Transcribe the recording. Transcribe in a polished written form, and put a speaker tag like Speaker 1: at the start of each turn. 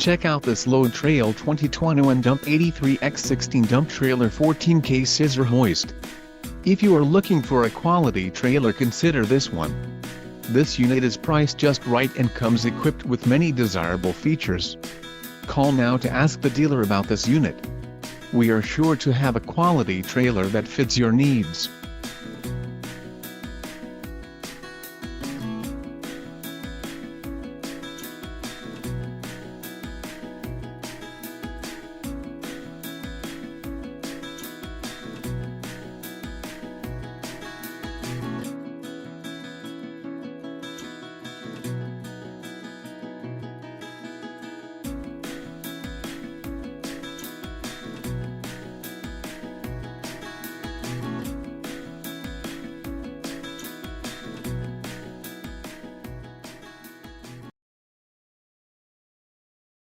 Speaker 1: Check out this load trail 2021 Dump 83x16 dump trailer 14K Scissor Hoist. If you are looking for a quality trailer, consider this one. This unit is priced just right and comes equipped with many desirable features. Call now to ask the dealer about this unit. We are sure to have a quality trailer that fits your needs.